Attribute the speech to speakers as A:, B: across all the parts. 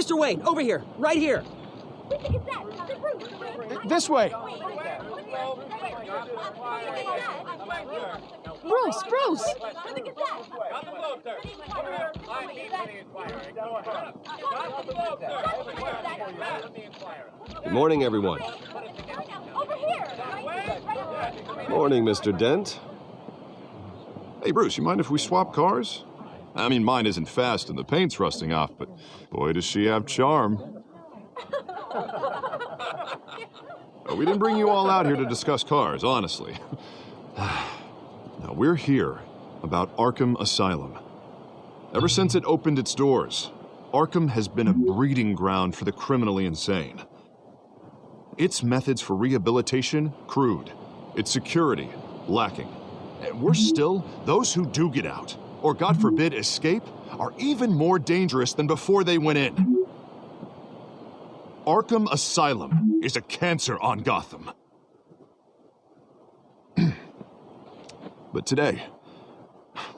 A: Mr. Wayne, over here, right here.
B: This way.
C: Bruce!
D: Good morning, everyone. Morning, Mr. Dent.
E: Hey, Bruce, you mind if we swap cars? I mean, mine isn't fast and the paint's rusting off, but boy, does she have charm. We didn't bring you all out here to discuss cars, honestly. Now, we're here about Arkham Asylum. Ever since it opened its doors, Arkham has been a breeding ground for the criminally insane. Its methods for rehabilitation, crude. Its security, lacking. And worse still, those who do get out, or God forbid escape, are even more dangerous than before they went in. Arkham Asylum is a cancer on Gotham. But today,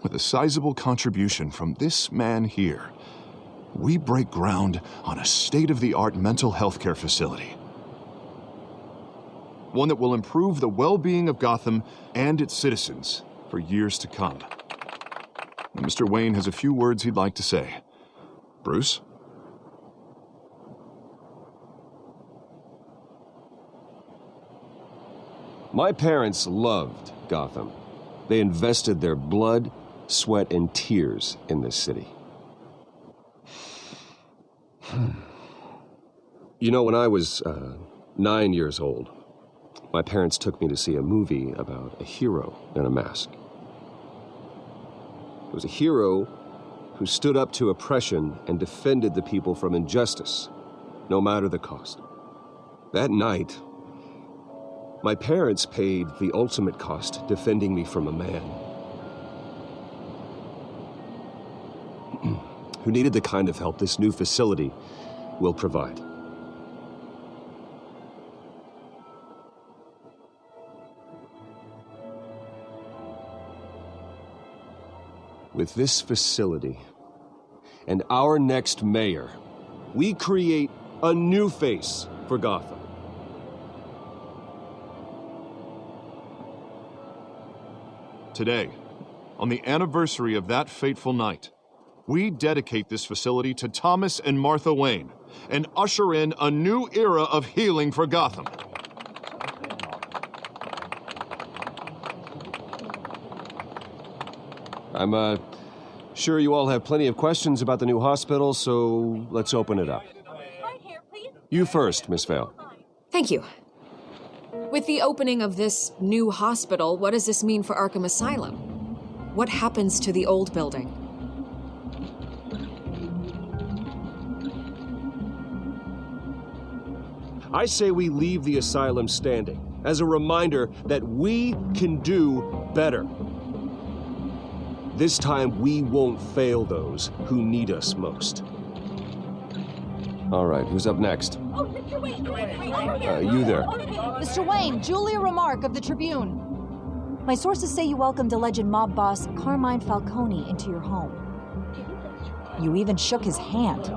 E: with a sizable contribution from this man here, we break ground on a state-of-the-art mental health care facility. One that will improve the well-being of Gotham and its citizens for years to come. And Mr. Wayne has a few words he'd like to say. Bruce?
D: My parents loved Gotham. They invested their blood, sweat, and tears in this city. You know, when I was 9 years old, my parents took me to see a movie about a hero in a mask. It was a hero who stood up to oppression and defended the people from injustice, no matter the cost. That night, my parents paid the ultimate cost defending me from a man who needed the kind of help this new facility will provide. With this facility and our next mayor, we create a new face for Gotham.
E: Today, on the anniversary of that fateful night, we dedicate this facility to Thomas and Martha Wayne and usher in a new era of healing for Gotham.
D: I'm sure you all have plenty of questions about the new hospital, so let's open it up. You first, Miss Vale.
C: Thank you. With the opening of this new hospital, what does this mean for Arkham Asylum? What happens to the old building?
D: I say we leave the asylum standing as a reminder that we can do better. This time, we won't fail those who need us most. All right, who's up next?
F: Oh, Mr. Wayne!
D: You there.
F: Mr. Wayne, Julia Remark of the Tribune. My sources say you welcomed alleged mob boss Carmine Falcone into your home. You even shook his hand.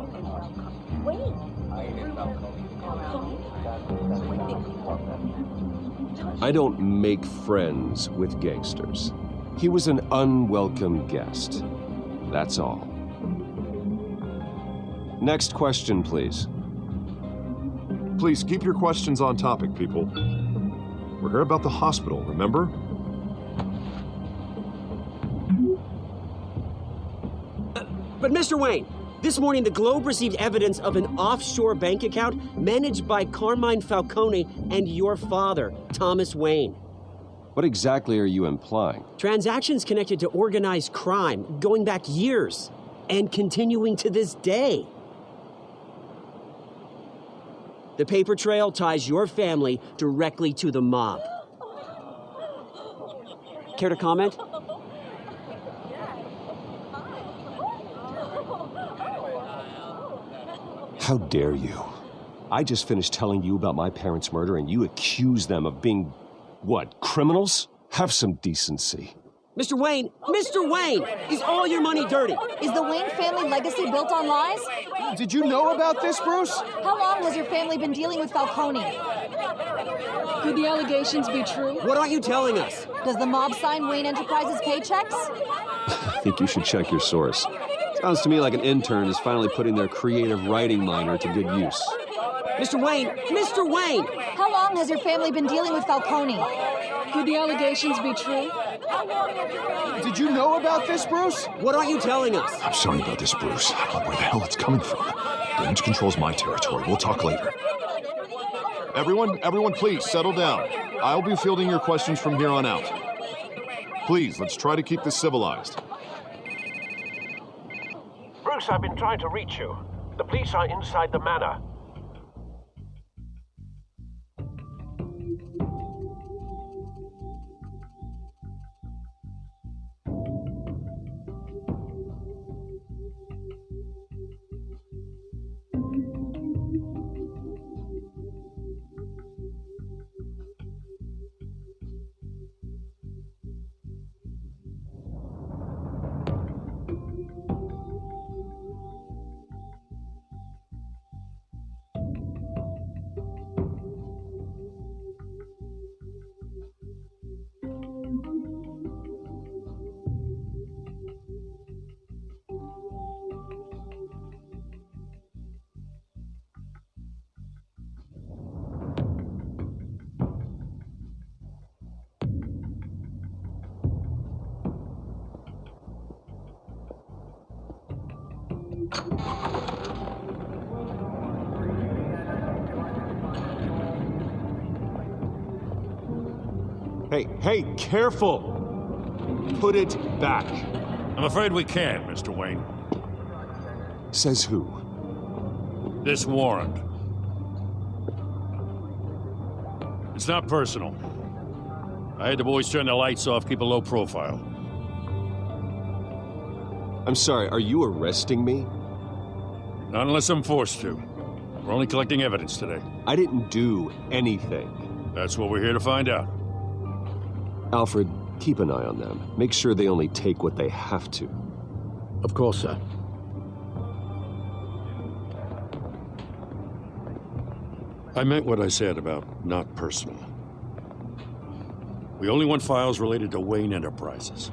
D: I don't make friends with gangsters. He was an unwelcome guest. That's all. Next question, please.
E: Please keep your questions on topic, people. We're here about the hospital, remember?
A: But Mr. Wayne, this morning the Globe received evidence of an offshore bank account managed by Carmine Falcone and your father, Thomas Wayne.
D: What exactly are you implying?
A: Transactions connected to organized crime going back years and continuing to this day. The paper trail ties your family directly to the mob. Care to comment?
D: How dare you? I just finished telling you about my parents' murder and you accuse them of being, what, criminals? Have some decency.
A: Mr. Wayne! Mr. Wayne! Is all your money dirty?
F: Is the Wayne family legacy built on lies?
D: Did you know about this, Bruce?
F: How long has your family been dealing with Falcone?
B: Could the allegations be true?
A: What aren't you telling us?
F: Does the mob sign Wayne Enterprises paychecks?
D: I think you should check your source. Sounds to me like an intern is finally putting their creative writing minor to good use.
A: Mr. Wayne! Mr. Wayne!
F: How long has your family been dealing with Falcone?
B: Could the allegations be true?
D: Did you know about this, Bruce?
A: What aren't you telling us?
E: I'm sorry about this, Bruce. I don't know where the hell it's coming from. Damage control's my territory. We'll talk later. Everyone, please settle down. I'll be fielding your questions from here on out. Please, let's try to keep this civilized.
G: Bruce, I've been trying to reach you. The police are inside the manor.
D: Hey, careful! Put it back.
H: I'm afraid we can't, Mr. Wayne.
D: Says who?
H: This warrant. It's not personal. I had the boys turn the lights off, keep a low profile.
D: I'm sorry, are you arresting me?
H: Not unless I'm forced to. We're only collecting evidence today.
D: I didn't do anything.
H: That's what we're here to find out.
D: Alfred, keep an eye on them. Make sure they only take what they have to.
G: Of course, sir.
H: I meant what I said about not personal. We only want files related to Wayne Enterprises.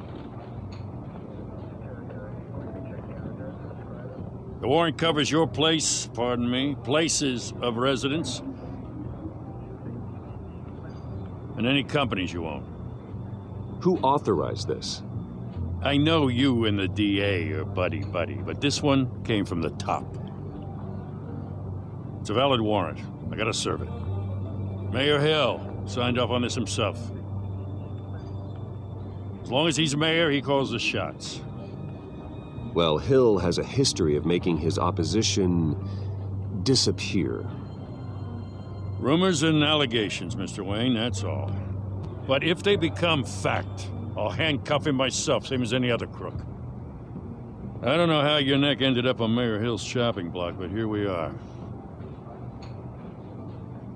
H: The warrant covers your place, pardon me, places of residence, and any companies you own.
D: Who authorized this?
H: I know you and the DA are buddy-buddy, but this one came from the top. It's a valid warrant. I gotta serve it. Mayor Hill signed off on this himself. As long as he's mayor, he calls the shots.
D: Well, Hill has a history of making his opposition disappear.
H: Rumors and allegations, Mr. Wayne, that's all. But if they become fact, I'll handcuff him myself, same as any other crook. I don't know how your neck ended up on Mayor Hill's shopping block, but here we are.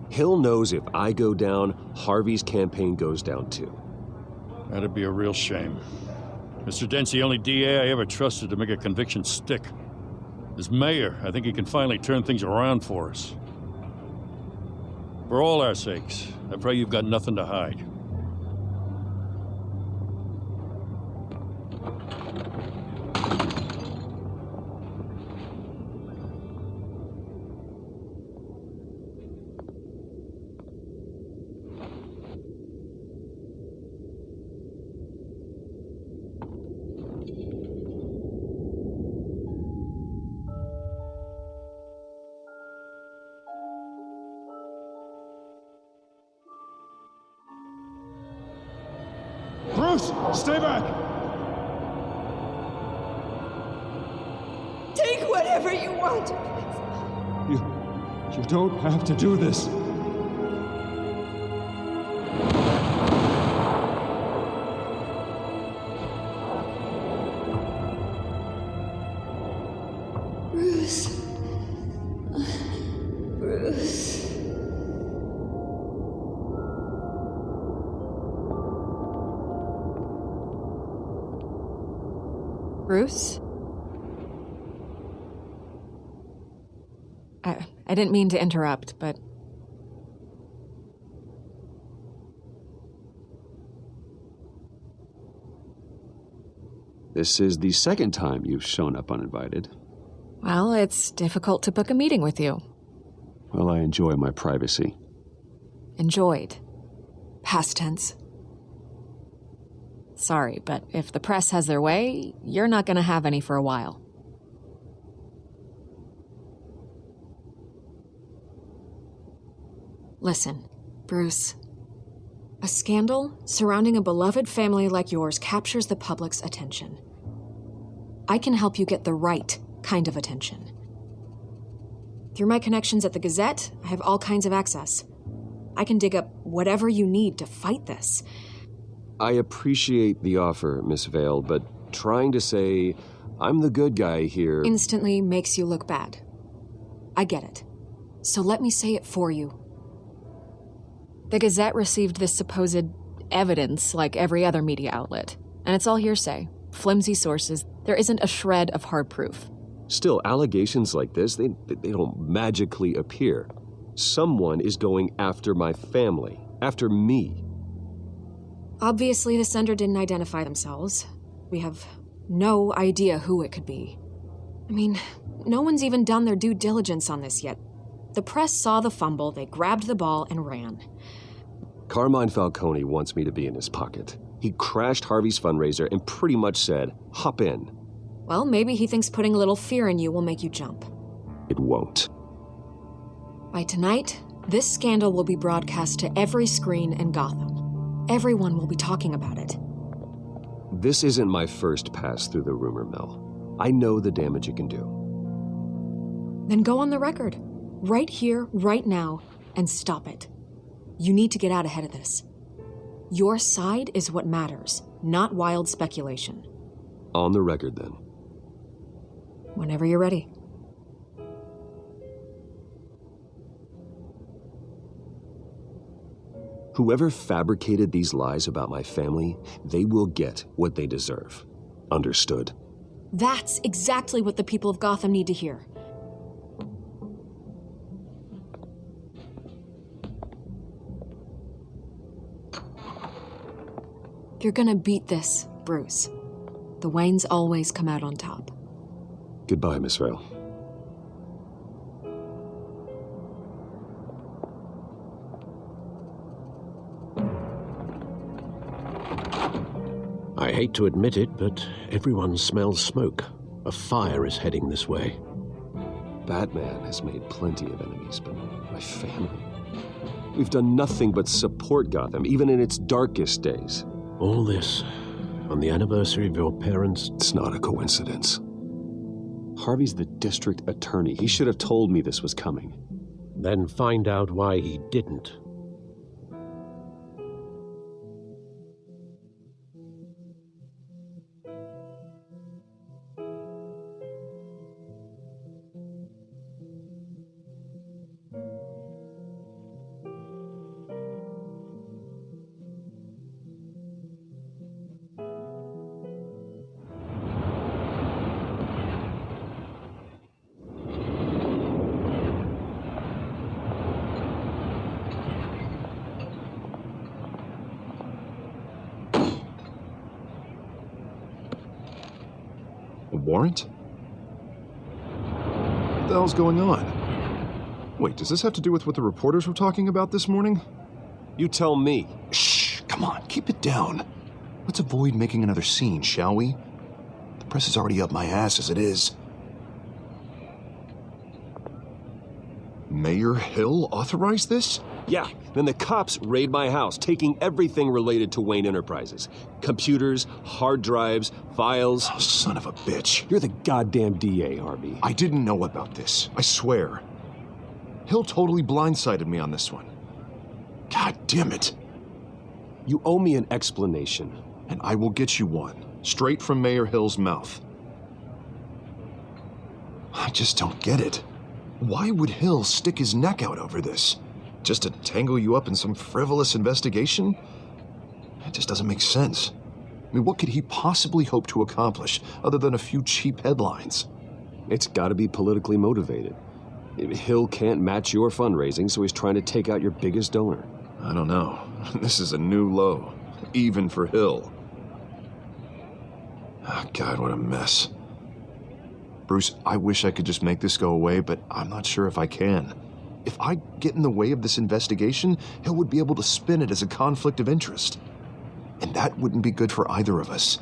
D: Hill knows if I go down, Harvey's campaign goes down too.
H: That'd be a real shame. Mr. Dent's the only DA I ever trusted to make a conviction stick. As mayor, I think he can finally turn things around for us. For all our sakes, I pray you've got nothing to hide.
I: Bruce, stay back!
B: Take whatever you want.
I: You don't have to do this.
B: Bruce. Bruce.
C: Bruce? I didn't mean to interrupt, but...
J: This is the second time you've shown up uninvited.
C: Well, it's difficult to book a meeting with you.
J: Well, I enjoy my privacy.
C: Enjoyed. Past tense. Sorry, but if the press has their way, you're not gonna have any for a while. Listen, Bruce. A scandal surrounding a beloved family like yours captures the public's attention. I can help you get the right kind of attention. Through my connections at the Gazette, I have all kinds of access. I can dig up whatever you need to fight this.
D: I appreciate the offer, Miss Vale, but trying to say I'm the good guy here...
C: Instantly makes you look bad. I get it. So let me say it for you. The Gazette received this supposed evidence like every other media outlet, and it's all hearsay, flimsy sources. There isn't a shred of hard proof.
D: Still, allegations like this, they don't magically appear. Someone is going after my family, after me.
C: Obviously, the sender didn't identify themselves. We have no idea who it could be. I mean, no one's even done their due diligence on this yet. The press saw the fumble, they grabbed the ball and ran.
D: Carmine Falcone wants me to be in his pocket. He crashed Harvey's fundraiser and pretty much said, hop in.
C: Well, maybe he thinks putting a little fear in you will make you jump.
D: It won't.
C: By tonight, this scandal will be broadcast to every screen in Gotham. Everyone will be talking about it.
D: This isn't my first pass through the rumor mill. I know the damage it can do.
C: Then go on the record. Right here, right now, and stop it. You need to get out ahead of this. Your side is what matters, not wild speculation.
D: On the record, then.
C: Whenever you're ready.
D: Whoever fabricated these lies about my family, they will get what they deserve. Understood?
C: That's exactly what the people of Gotham need to hear. You're gonna beat this, Bruce. The Waynes always come out on top.
D: Goodbye, Miss Vale.
G: I hate to admit it, but everyone smells smoke. A fire is heading this way.
D: Batman has made plenty of enemies, but my family... We've done nothing but support Gotham, even in its darkest days.
G: All this on the anniversary of your parents'...
D: It's not a coincidence. Harvey's the district attorney. He should have told me this was coming.
G: Then find out why he didn't.
E: A warrant? What the hell's going on? Wait, does this have to do with what the reporters were talking about this morning?
D: You tell me.
E: Shh, come on, keep it down. Let's avoid making another scene, shall we? The press is already up my ass as it is. Mayor Hill authorized this?
D: Yeah, then the cops raid my house, taking everything related to Wayne Enterprises. Computers, hard drives, files.
E: Oh, son of a bitch.
D: You're the goddamn DA, Harvey.
E: I didn't know about this, I swear. Hill totally blindsided me on this one. God damn it.
D: You owe me an explanation.
E: And I will get you one, straight from Mayor Hill's mouth. I just don't get it. Why would Hill stick his neck out over this? Just to tangle you up in some frivolous investigation? It just doesn't make sense. I mean, what could he possibly hope to accomplish other than a few cheap headlines?
D: It's gotta be politically motivated. Hill can't match your fundraising, so he's trying to take out your biggest donor.
E: I don't know. This is a new low, even for Hill. Oh, God, what a mess. Bruce, I wish I could just make this go away, but I'm not sure if I can. If I get in the way of this investigation, Hill would be able to spin it as a conflict of interest. And that wouldn't be good for either of us.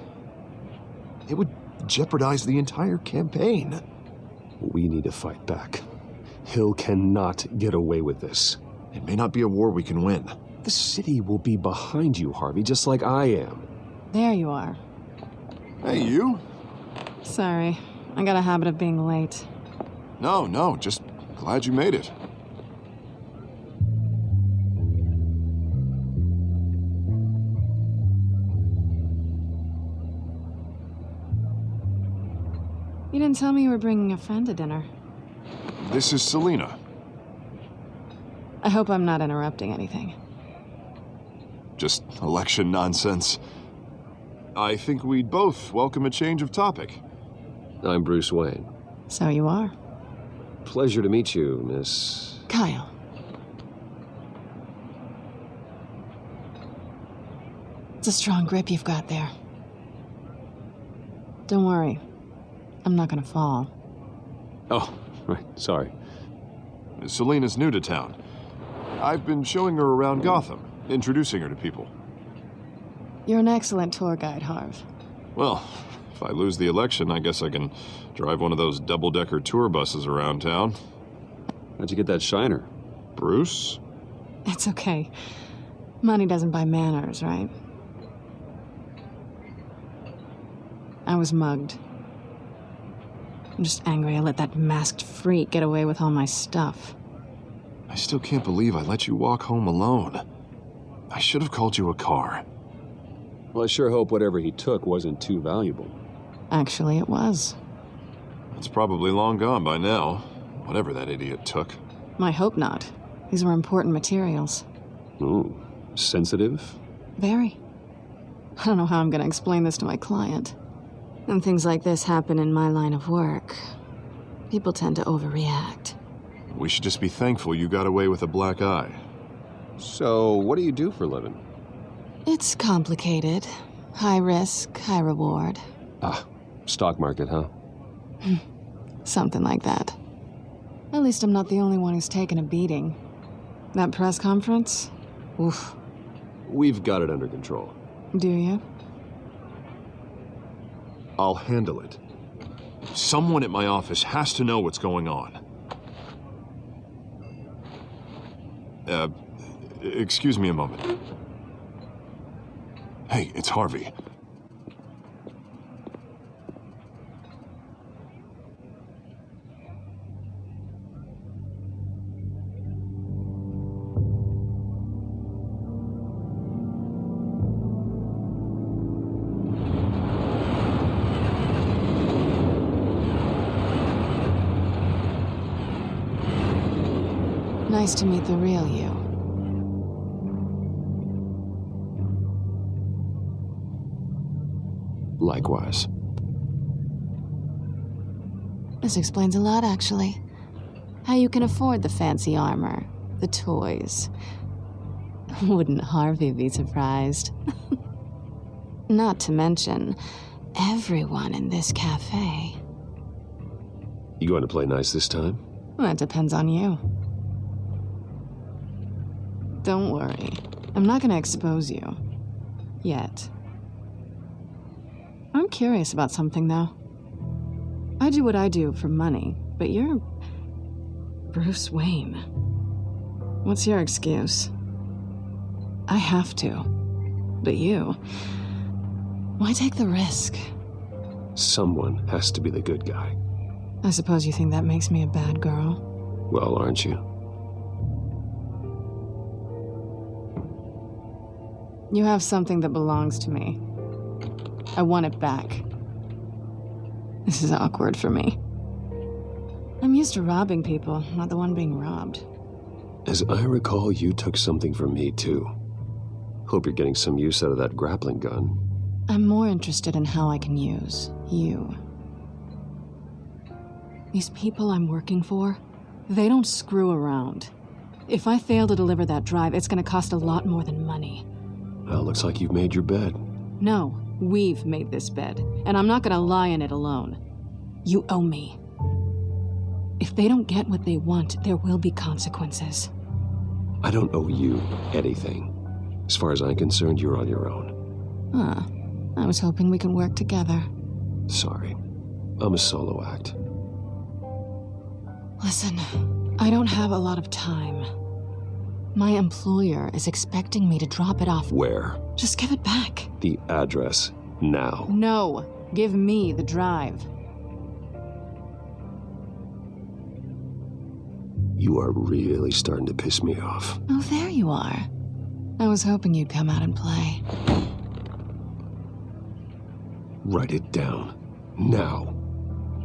E: It would jeopardize the entire campaign.
D: We need to fight back. Hill cannot get away with this.
E: It may not be a war we can win.
D: The city will be behind you, Harvey, just like I am.
B: There you are.
E: Hey, you?
B: Sorry, I got a habit of being late.
E: No, just glad you made it.
B: You didn't tell me you were bringing a friend to dinner.
E: This is Selena.
B: I hope I'm not interrupting anything.
E: Just election nonsense. I think we'd both welcome a change of topic.
D: I'm Bruce Wayne.
B: So you are.
D: Pleasure to meet you, Miss...
B: Kyle. It's a strong grip you've got there. Don't worry. I'm not gonna fall.
D: Oh, right, sorry.
E: Selena's new to town. I've been showing her around Gotham, introducing her to people.
B: You're an excellent tour guide, Harv.
E: Well, if I lose the election, I guess I can drive one of those double-decker tour buses around town.
D: How'd you get that shiner?
E: Bruce?
B: It's okay. Money doesn't buy manners, right? I was mugged. I'm just angry I let that masked freak get away with all my stuff.
E: I still can't believe I let you walk home alone. I should have called you a car.
D: Well, I sure hope whatever he took wasn't too valuable.
B: Actually, it was.
E: It's probably long gone by now, whatever that idiot took.
B: I hope not. These were important materials.
D: Ooh, sensitive?
B: Very. I don't know how I'm gonna explain this to my client. When things like this happen in my line of work, people tend to overreact.
E: We should just be thankful you got away with a black eye.
D: So, what do you do for a living?
B: It's complicated. High risk, high reward.
D: Ah, stock market, huh?
B: Something like that. At least I'm not the only one who's taken a beating. That press conference? Oof.
D: We've got it under control.
B: Do you?
E: I'll handle it. Someone at my office has to know what's going on. Excuse me a moment. Hey, it's Harvey.
B: Nice to meet the real you.
D: Likewise.
B: This explains a lot, actually. How you can afford the fancy armor, the toys. Wouldn't Harvey be surprised? Not to mention, everyone in this cafe.
D: You going to play nice this time?
B: Well, that depends on you. Don't worry. I'm not gonna expose you. Yet. I'm curious about something, though. I do what I do for money, but you're... Bruce Wayne. What's your excuse? I have to. But you... Why take the risk?
D: Someone has to be the good guy.
B: I suppose you think that makes me a bad girl?
D: Well, aren't you?
B: You have something that belongs to me. I want it back. This is awkward for me. I'm used to robbing people, not the one being robbed.
D: As I recall, you took something from me, too. Hope you're getting some use out of that grappling gun.
B: I'm more interested in how I can use you. These people I'm working for, they don't screw around. If I fail to deliver that drive, it's gonna cost a lot more than money.
G: Well, looks like you've made your bed.
B: No, we've made this bed, and I'm not gonna lie in it alone. You owe me. If they don't get what they want, there will be consequences.
D: I don't owe you anything. As far as I'm concerned, you're on your own.
B: Huh. I was hoping we could work together.
D: Sorry. I'm a solo act.
B: Listen, I don't have a lot of time. My employer is expecting me to drop it off.
D: Where?
B: Just give it back.
D: The address. Now.
B: No, give me the drive.
D: You are really starting to piss me off.
B: Oh, there you are. I was hoping you'd come out and play.
D: Write it down. Now.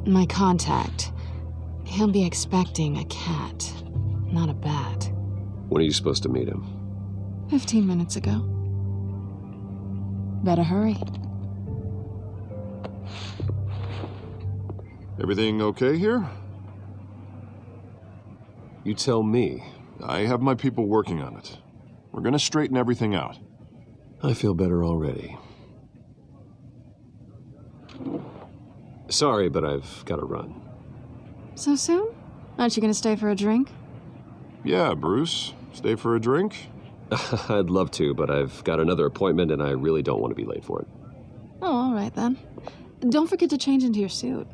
B: My contact. He'll be expecting a cat, not a bat.
D: When are you supposed to meet him?
B: 15 minutes ago. Better hurry.
E: Everything okay here?
D: You tell me.
E: I have my people working on it. We're gonna straighten everything out.
D: I feel better already. Sorry, but I've got to run.
B: So soon? Aren't you gonna stay for a drink?
E: Yeah, Bruce. Stay for a drink?
D: I'd love to, but I've got another appointment and I really don't want to be late for it.
B: Oh, all right then. Don't forget to change into your suit.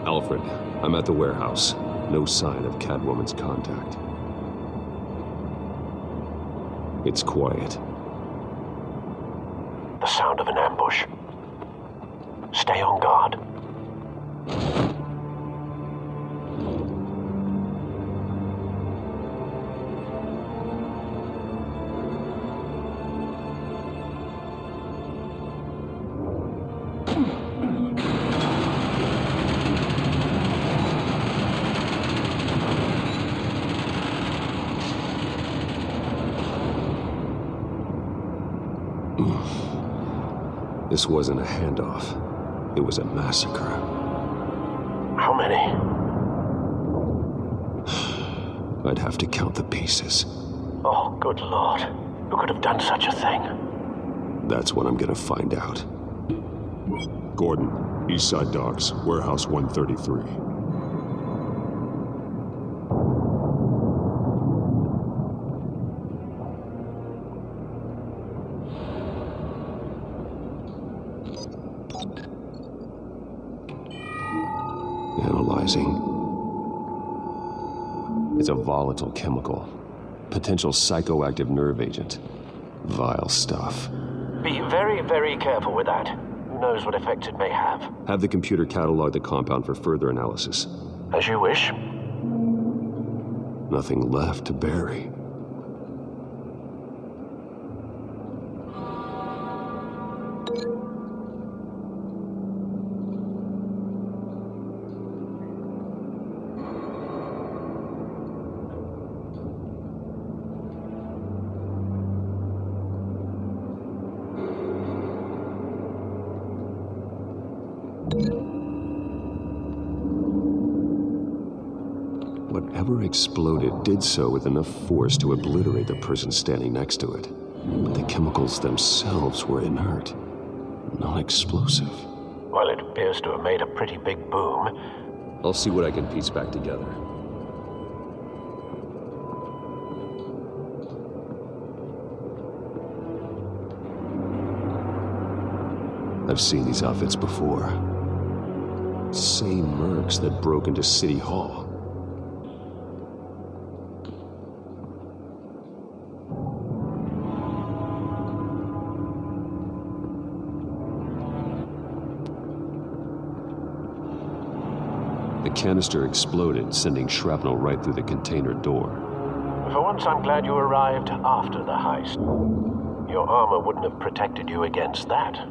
D: Alfred, I'm at the warehouse. No sign of Catwoman's contact. It's quiet.
G: The sound of an ambush. Stay on guard.
D: This wasn't a handoff. It was a massacre.
G: How many?
D: I'd have to count the pieces.
G: Oh, good lord. Who could have done such a thing?
D: That's what I'm gonna find out.
E: Gordon, East Side Docks, Warehouse 133.
D: Analyzing. It's a volatile chemical. Potential psychoactive nerve agent. Vile stuff.
G: Be very, very careful with that. Who knows what effect it may have?
D: Have the computer catalog the compound for further analysis.
G: As you wish.
D: Nothing left to bury. Whatever exploded did so with enough force to obliterate the person standing next to it. But the chemicals themselves were inert, not explosive.
G: Well, it appears to have made a pretty big boom.
D: I'll see what I can piece back together. I've seen these outfits before. Same mercs that broke into City Hall.
J: canister exploded, sending shrapnel right through the container door.
K: For once, I'm glad you arrived after the heist. Your armor wouldn't have protected you against that.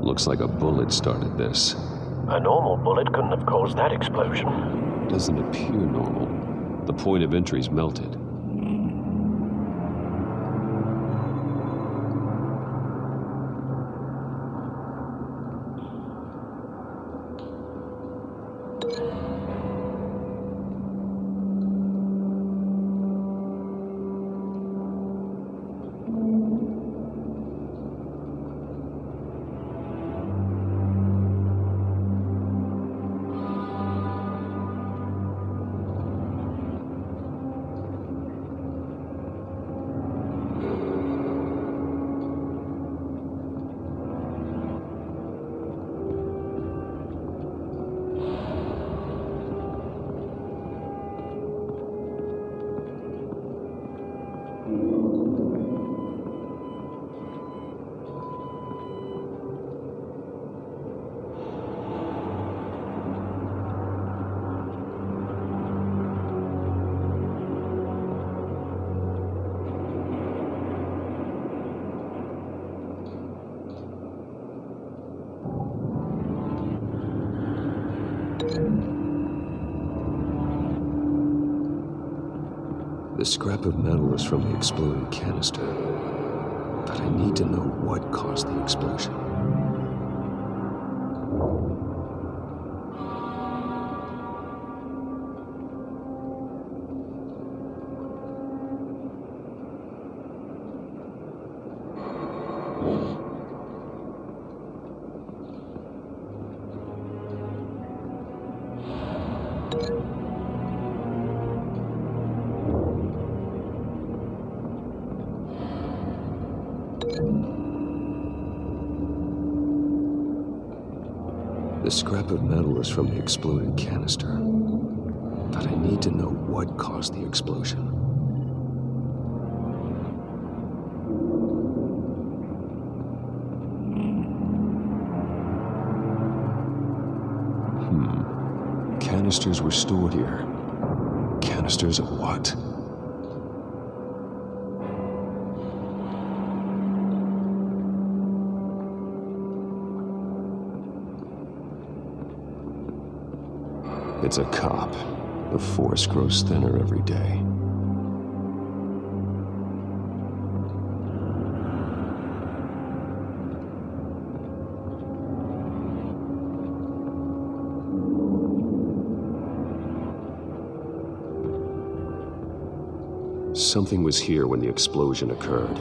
J: Looks like a bullet started this.
K: A normal bullet couldn't have caused that explosion.
J: Doesn't appear normal. The point of entry's melted. The scrap of metal is from the exploded canister, but I need to know what caused the explosion. The scrap of metal is from the exploded canister, but I need to know what caused the explosion. Canisters were stored here. Canisters of what? It's a cop. The force grows thinner every day. Something was here when the explosion occurred.